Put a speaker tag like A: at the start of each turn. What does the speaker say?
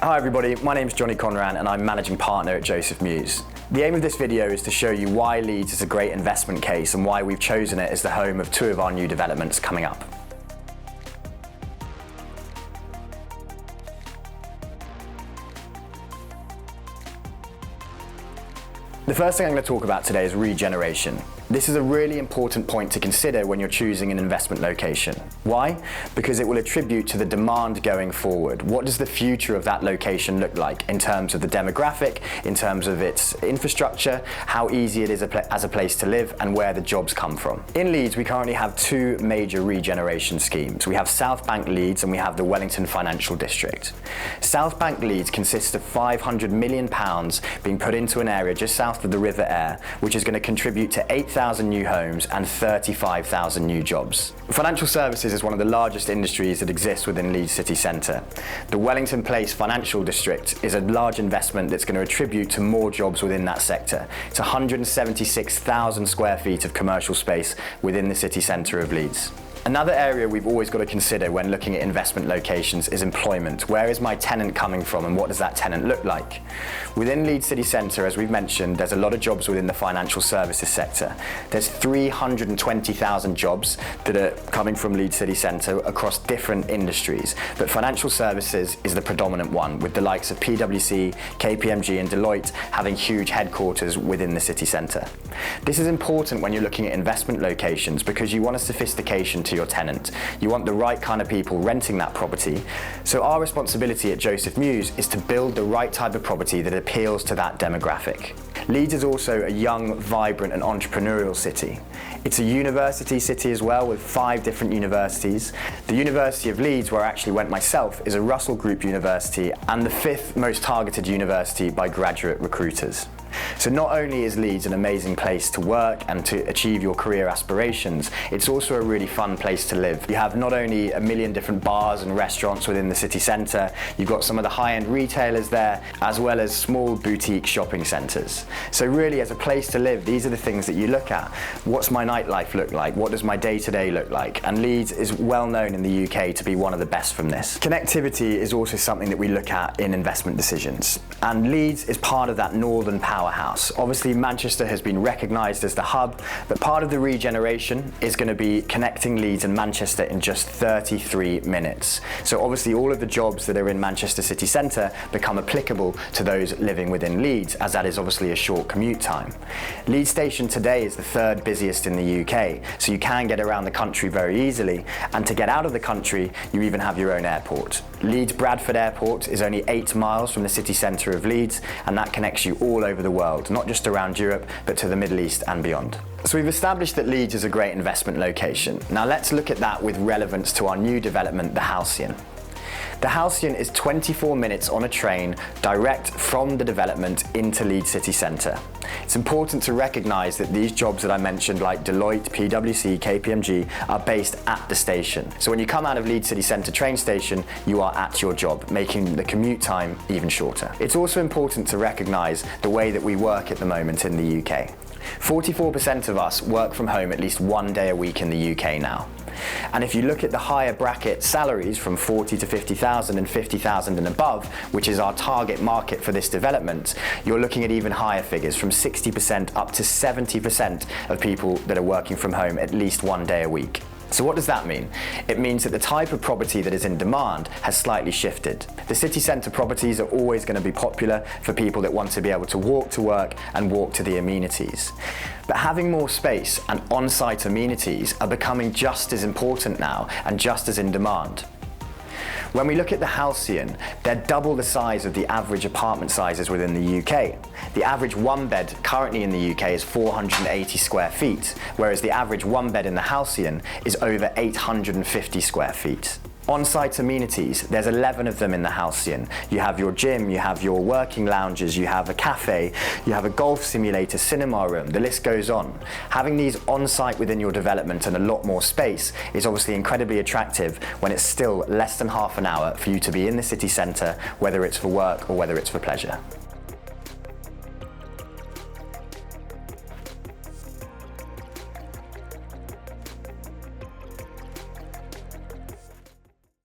A: Hi everybody, my name is Johnny Conran and I'm Managing Partner at Mews. The aim of this video is to show you why Leeds is a great investment case and why we've chosen it as the home of two of our new developments coming up. The first thing I'm going to talk about today is regeneration. This is a really important point to consider when you're choosing an investment location. Why? Because it will attribute to the demand going forward. What does the future of that location look like in terms of the demographic, in terms of its infrastructure, how easy it is as a place to live, and where the jobs come from. In Leeds, we currently have two major regeneration schemes. We have South Bank Leeds and we have the Wellington Financial District. South Bank Leeds consists of £500 million being put into an area just south of the River Aire, which is going to contribute to 8,000 new homes and 35,000 new jobs. Financial services is one of the largest industries that exists within Leeds city centre. The Wellington Place Financial District is a large investment that's going to attribute to more jobs within that sector. It's 176,000 square feet of commercial space within the city centre of Leeds. Another area we've always got to consider when looking at investment locations is employment. Where is my tenant coming from and what does that tenant look like? Within Leeds city centre, as we've mentioned, there's a lot of jobs within the financial services sector. There's 320,000 jobs that are coming from Leeds city centre across different industries, but financial services is the predominant one, with the likes of PwC, KPMG and Deloitte having huge headquarters within the city centre. This is important when you're looking at investment locations because you want a sophistication to your tenant. You want the right kind of people renting that property. So our responsibility at Mews is to build the right type of property that appeals to that demographic. Leeds is also a young, vibrant and entrepreneurial city. It's a university city as well, with 5 different universities. The University of Leeds, where I actually went myself, is a Russell Group university and the 5th most targeted university by graduate recruiters. So not only is Leeds an amazing place to work and to achieve your career aspirations, it's also a really fun place to live. You have not only a million different bars and restaurants within the city centre, you've got some of the high-end retailers there, as well as small boutique shopping centres. So really, as a place to live, these are the things that you look at. What's my nightlife look like? What does my day-to-day look like? And Leeds is well known in the UK to be one of the best from this. Connectivity is also something that we look at in investment decisions. And Leeds is part of that northern powerhouse. Obviously, Manchester has been recognised as the hub, but part of the regeneration is going to be connecting Leeds and Manchester in just 33 minutes. So obviously, all of the jobs that are in Manchester city centre become applicable to those living within Leeds, as that is obviously a short commute time. Leeds station today is the 3rd busiest in the UK, so you can get around the country very easily, and to get out of the country, you even have your own airport. Leeds Bradford Airport is only 8 miles from the city centre of Leeds, and that connects you all over the world, not just around Europe, but to the Middle East and beyond. So we've established that Leeds is a great investment location. Now let's look at that with relevance to our new development, the Halcyon. The Halcyon is 24 minutes on a train direct from the development into Leeds city centre. It's important to recognise that these jobs that I mentioned, like Deloitte, PwC, KPMG, are based at the station. So when you come out of Leeds city centre train station, you are at your job, making the commute time even shorter. It's also important to recognise the way that we work at the moment in the UK. 44% of us work from home at least one day a week in the UK now. And if you look at the higher bracket salaries from 40 to 50,000 and 50,000 and above, which is our target market for this development, you're looking at even higher figures, from 60% up to 70% of people that are working from home at least one day a week. So what does that mean? It means that the type of property that is in demand has slightly shifted. The city centre properties are always going to be popular for people that want to be able to walk to work and walk to the amenities. But having more space and on-site amenities are becoming just as important now and just as in demand. When we look at the Halcyon, they're double the size of the average apartment sizes within the UK. The average one bed currently in the UK is 480 square feet, whereas the average one bed in the Halcyon is over 850 square feet. On-site amenities, there's 11 of them in the Halcyon. You have your gym, you have your working lounges, you have a cafe, you have a golf simulator, cinema room, the list goes on. Having these on-site within your development and a lot more space is obviously incredibly attractive when it's still less than half an hour for you to be in the city centre, whether it's for work or whether it's for pleasure.